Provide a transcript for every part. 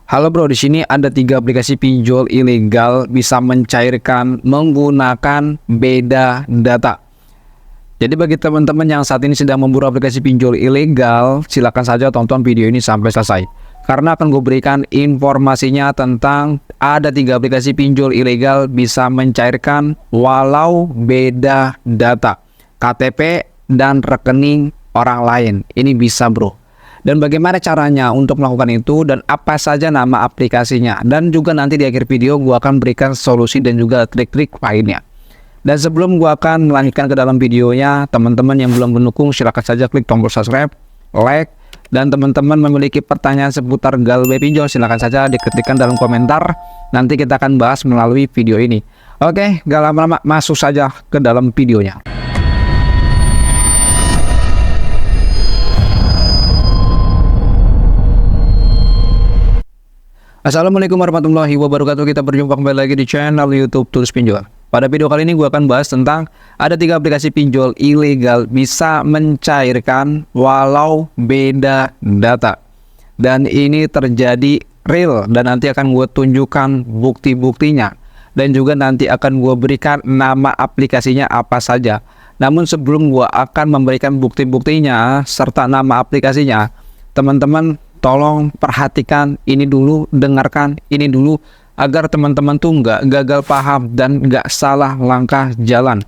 Halo bro, di sini ada 3 aplikasi pinjol ilegal bisa mencairkan menggunakan beda data. Jadi bagi teman-teman yang saat ini sedang memburu aplikasi pinjol ilegal, silakan saja tonton video ini sampai selesai. Karena akan gue berikan informasinya tentang ada 3 aplikasi pinjol ilegal bisa mencairkan walau beda data, KTP dan rekening orang lain. Ini bisa bro. Dan bagaimana caranya untuk melakukan itu dan apa saja nama aplikasinya. Dan juga nanti di akhir video gue akan berikan solusi dan juga trik-trik lainnya. Dan sebelum gue akan melanjutkan ke dalam videonya, teman-teman yang belum mendukung silahkan saja klik tombol subscribe, like. Dan teman-teman memiliki pertanyaan seputar Galway pinjol silahkan saja diketikkan dalam komentar. Nanti kita akan bahas melalui video ini. Oke, gak lama-lama masuk saja ke dalam videonya. Assalamualaikum warahmatullahi wabarakatuh. Kita berjumpa kembali lagi di channel YouTube Tools Pinjol. Pada video kali ini gue akan bahas tentang ada 3 aplikasi pinjol ilegal bisa mencairkan walau beda data. Dan ini terjadi real dan nanti akan gue tunjukkan bukti-buktinya. Dan juga nanti akan gue berikan nama aplikasinya apa saja. Namun sebelum gue akan memberikan bukti-buktinya serta nama aplikasinya, teman-teman tolong perhatikan ini dulu, dengarkan ini dulu agar teman-teman tuh nggak gagal paham dan nggak salah langkah jalan.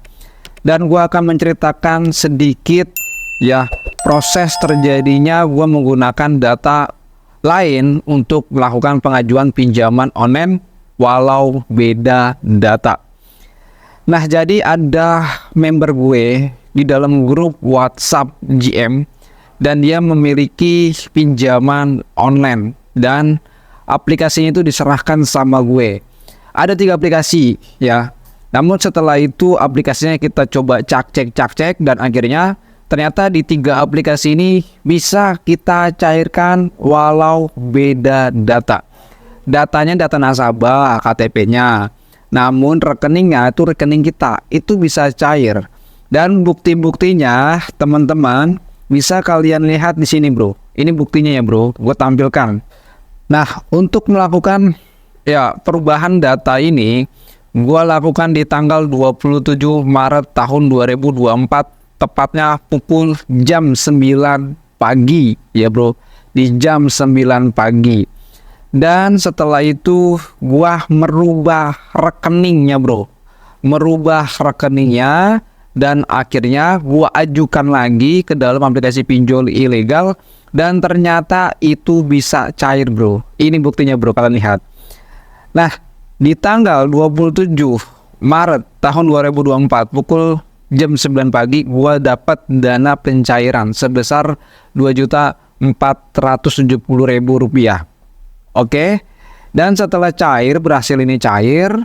Dan gua akan menceritakan sedikit ya proses terjadinya gua menggunakan data lain untuk melakukan pengajuan pinjaman online walau beda data. Nah, jadi ada member gue di dalam grup WhatsApp GM dan dia memiliki pinjaman online dan aplikasinya itu diserahkan sama gue. Ada 3 aplikasi ya. Namun setelah itu aplikasinya kita coba cek dan akhirnya ternyata di 3 aplikasi ini bisa kita cairkan walau beda data. Datanya data nasabah, KTP-nya. Namun rekeningnya itu rekening kita, itu bisa cair. Dan bukti-buktinya teman-teman bisa kalian lihat di sini bro. Ini buktinya ya bro, gue tampilkan. Nah, untuk melakukan ya perubahan data ini, gue lakukan di tanggal 27 Maret tahun 2024, tepatnya pukul jam 9 pagi ya bro, di jam 9 pagi. Dan setelah itu gue merubah rekeningnya bro, merubah rekeningnya. Dan akhirnya gua ajukan lagi ke dalam aplikasi pinjol ilegal dan ternyata itu bisa cair bro. Ini buktinya bro, kalian lihat. Nah, di tanggal 27 Maret tahun 2024 pukul jam 9 pagi gua dapat dana pencairan sebesar Rp2.470.000. Oke. Dan setelah cair, berhasil ini cair.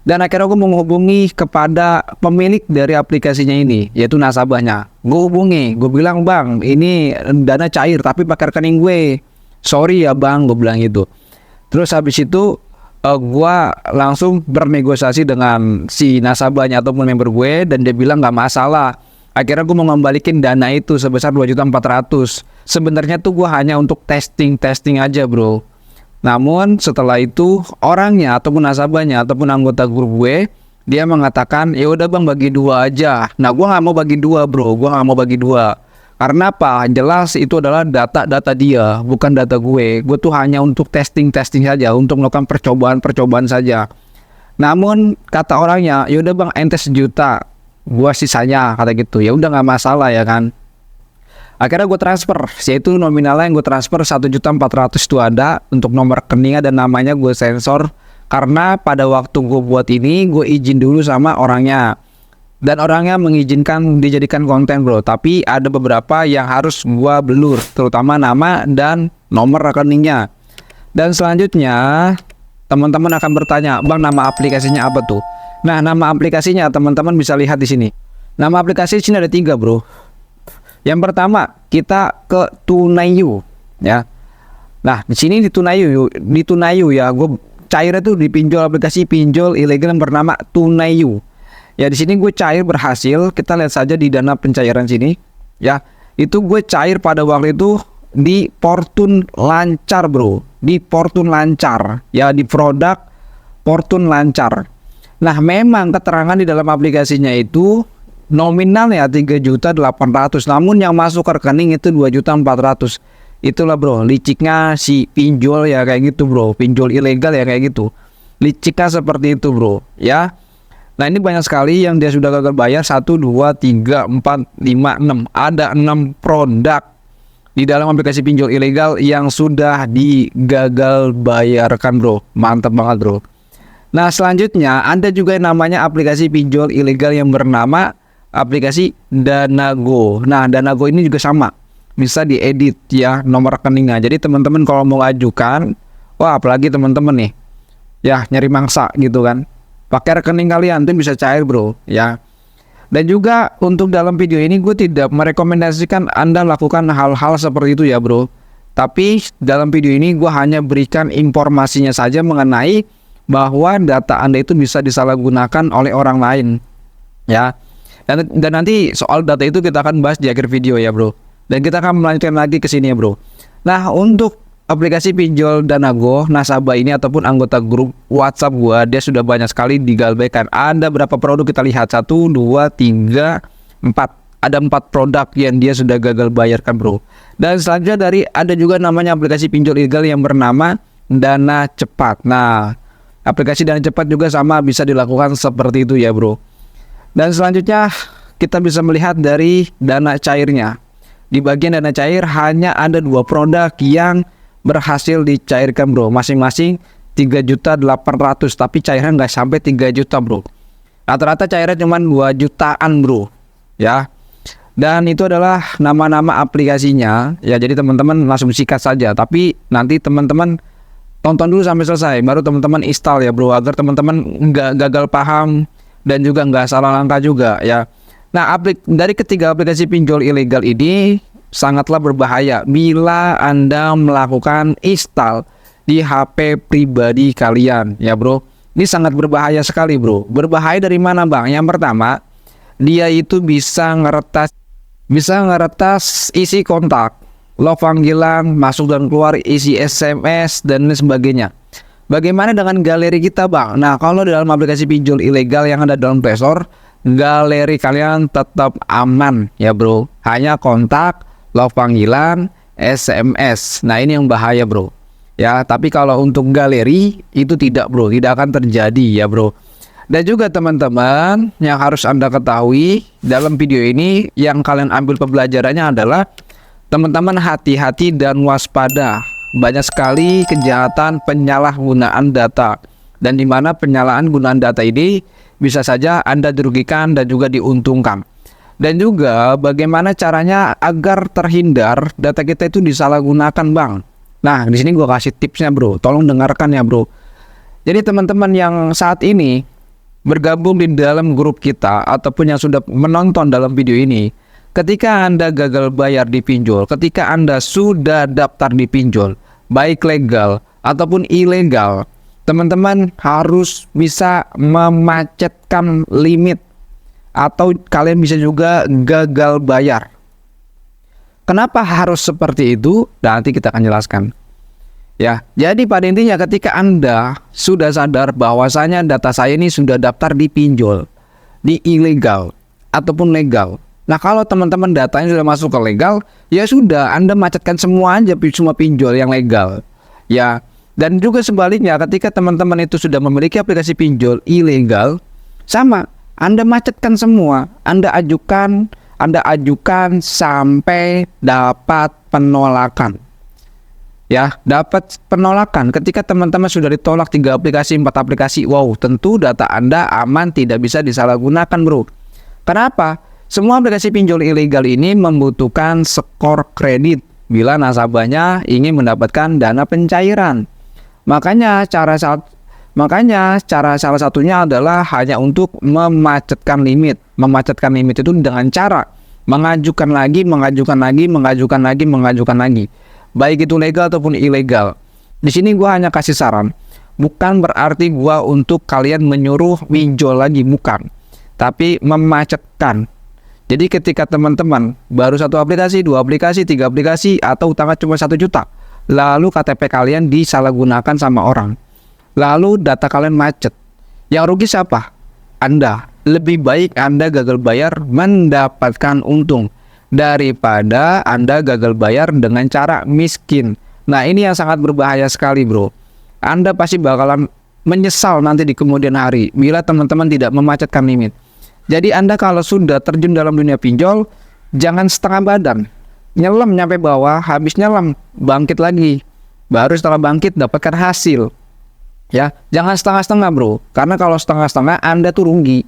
Dan akhirnya aku menghubungi kepada pemilik dari aplikasinya ini, yaitu nasabahnya. Gue hubungi, gue bilang bang, ini dana cair tapi pakai rekening gue. Sorry ya bang, gue bilang gitu. Terus habis itu gue langsung bernegosiasi dengan si nasabahnya ataupun member gue dan dia bilang nggak masalah. Akhirnya gue mau ngembalikin dana itu sebesar 2.400.000. Sebenarnya tuh gue hanya untuk testing aja bro. Namun setelah itu orangnya ataupun nasabahnya ataupun anggota grup gue dia mengatakan ya udah bang bagi 2 aja. Nah gue nggak mau bagi 2 bro, gue nggak mau bagi 2. Karena apa? Jelas itu adalah data dia, bukan data gue. Gue tuh hanya untuk testing saja, untuk melakukan percobaan saja. Namun kata orangnya ya udah bang ente 1 juta, gue sisanya kata gitu. Ya udah nggak masalah ya kan. Akhirnya gue transfer, yaitu nominalnya yang gue transfer 1.400.000 itu ada untuk nomor rekeningnya dan namanya gue sensor karena pada waktu gue buat ini gue izin dulu sama orangnya dan orangnya mengizinkan dijadikan konten bro, tapi ada beberapa yang harus gue blur, terutama nama dan nomor rekeningnya. Dan selanjutnya teman-teman akan bertanya, bang nama aplikasinya apa tuh? Nah, nama aplikasinya teman-teman bisa lihat di sini. Nama aplikasi di sini ada 3 bro. Yang pertama kita ke Tunayu ya. Nah di sini di Tunayu ya, gue cairnya tuh di pinjol aplikasi pinjol ilegal yang bernama Tunayu. Ya di sini gue cair berhasil. Kita lihat saja di dana pencairan sini ya. Itu gue cair pada waktu itu di Fortune Lancar bro. di Fortune Lancar, ya, di produk Fortune Lancar. Nah, memang keterangan di dalam aplikasinya itu nominalnya 3.800.000, namun yang masuk ke rekening itu 2.400.000. Itulah bro, liciknya si pinjol ya kayak gitu bro, pinjol ilegal ya kayak gitu. Liciknya seperti itu bro, ya. Nah ini banyak sekali yang dia sudah gagal bayar. 1, 2, 3, 4, 5, 6. Ada 6 produk di dalam aplikasi pinjol ilegal yang sudah digagal bayarkan bro. Mantap banget bro. Nah selanjutnya ada juga yang namanya aplikasi pinjol ilegal yang bernama aplikasi Danago. Nah Danago ini juga sama, bisa diedit ya nomor rekeningnya. Jadi teman-teman kalau mau ajukan, wah apalagi teman-teman nih ya nyari mangsa gitu kan, pakai rekening kalian tuh bisa cair bro ya. Dan juga untuk dalam video ini gue tidak merekomendasikan Anda lakukan hal-hal seperti itu ya bro. Tapi dalam video ini gue hanya berikan informasinya saja mengenai bahwa data Anda itu bisa disalahgunakan oleh orang lain ya. Dan nanti soal data itu kita akan bahas di akhir video ya bro. Dan kita akan melanjutkan lagi ke sini ya bro. Nah untuk aplikasi pinjol Danago, nasabah ini ataupun anggota grup WhatsApp gua, dia sudah banyak sekali digalbaikan. Ada berapa produk kita lihat? 1, 2, 3, 4. Ada 4 produk yang dia sudah gagal bayarkan bro. Dan selanjutnya ada juga namanya aplikasi pinjol ilegal yang bernama Dana Cepat. Nah aplikasi Dana Cepat juga sama, bisa dilakukan seperti itu ya bro. Dan selanjutnya kita bisa melihat dari dana cairnya. Di bagian dana cair hanya ada 2 produk yang berhasil dicairkan bro, masing-masing 3.800.000, tapi cairan nggak sampai 3 juta bro. Rata-rata cairan cuma 2 jutaan bro ya. Dan itu adalah nama-nama aplikasinya ya, jadi teman-teman langsung sikat saja. Tapi nanti teman-teman tonton dulu sampai selesai, baru teman-teman install ya bro, agar teman-teman nggak gagal paham dan juga nggak salah langkah juga ya. Nah dari ketiga aplikasi pinjol ilegal ini sangatlah berbahaya bila Anda melakukan install di HP pribadi kalian ya bro. Ini sangat berbahaya sekali bro. Berbahaya dari mana bang? Yang pertama, dia itu bisa ngeretas isi kontak, log panggilan, masuk dan keluar, isi SMS dan lain sebagainya. Bagaimana dengan galeri kita bang? Nah kalau dalam aplikasi pinjol ilegal yang ada dalam Play Store, galeri kalian tetap aman ya bro. Hanya kontak, log panggilan, SMS. Nah ini yang bahaya bro ya. Tapi kalau untuk galeri itu tidak bro, tidak akan terjadi ya bro. Dan juga teman-teman yang harus Anda ketahui dalam video ini, yang kalian ambil pembelajarannya adalah teman-teman hati-hati dan waspada. Banyak sekali kejahatan penyalahgunaan data, dan dimana penyalahgunaan data ini bisa saja Anda dirugikan dan juga diuntungkan. Dan juga bagaimana caranya agar terhindar data kita itu disalahgunakan bang. Nah di sini gue kasih tipsnya bro, tolong dengarkan ya bro. Jadi teman-teman yang saat ini bergabung di dalam grup kita ataupun yang sudah menonton dalam video ini, ketika Anda gagal bayar di pinjol, ketika Anda sudah daftar di pinjol, baik legal ataupun ilegal, teman-teman harus bisa memacetkan limit, atau kalian bisa juga gagal bayar. Kenapa harus seperti itu? Nanti kita akan jelaskan. Ya, jadi pada intinya ketika Anda sudah sadar bahwasanya data saya ini sudah daftar di pinjol, di ilegal ataupun legal. Nah, kalau teman-teman datanya sudah masuk ke legal, ya sudah Anda macetkan semua aja semua pinjol yang legal. Ya, dan juga sebaliknya ketika teman-teman itu sudah memiliki aplikasi pinjol ilegal, sama Anda macetkan semua, Anda ajukan sampai dapat penolakan. Ya, dapat penolakan. Ketika teman-teman sudah ditolak 3 aplikasi, 4 aplikasi, wow, tentu data Anda aman, tidak bisa disalahgunakan, bro. Kenapa? Semua aplikasi pinjol ilegal ini membutuhkan skor kredit bila nasabahnya ingin mendapatkan dana pencairan. Makanya cara salah satunya adalah hanya untuk memacetkan limit. Memacetkan limit itu dengan cara mengajukan lagi. Baik itu legal ataupun ilegal. Di sini gua hanya kasih saran. Bukan berarti gua untuk kalian menyuruh pinjol lagi, bukan. Tapi memacetkan. Jadi ketika teman-teman baru 1 aplikasi, 2 aplikasi, 3 aplikasi, atau utangnya cuma 1 juta, lalu KTP kalian disalahgunakan sama orang, lalu data kalian macet. Yang rugi siapa? Anda. Lebih baik Anda gagal bayar mendapatkan untung daripada Anda gagal bayar dengan cara miskin. Nah, ini yang sangat berbahaya sekali, bro. Anda pasti bakalan menyesal nanti di kemudian hari bila teman-teman tidak memacetkan limit. Jadi Anda kalau sudah terjun dalam dunia pinjol, jangan setengah badan. Nyelam nyampe bawah, habis nyelam bangkit lagi. Baru setelah bangkit dapatkan hasil. Ya, jangan setengah-setengah, bro. Karena kalau setengah-setengah Anda tuh rugi.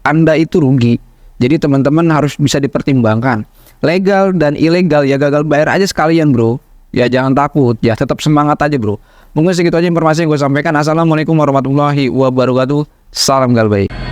Anda itu rugi. Jadi teman-teman harus bisa dipertimbangkan. Legal dan ilegal ya gagal bayar aja sekalian, bro. Ya jangan takut, ya tetap semangat aja, bro. Mungkin segitu aja informasi yang gue sampaikan. Assalamualaikum warahmatullahi wabarakatuh. Salam galbay.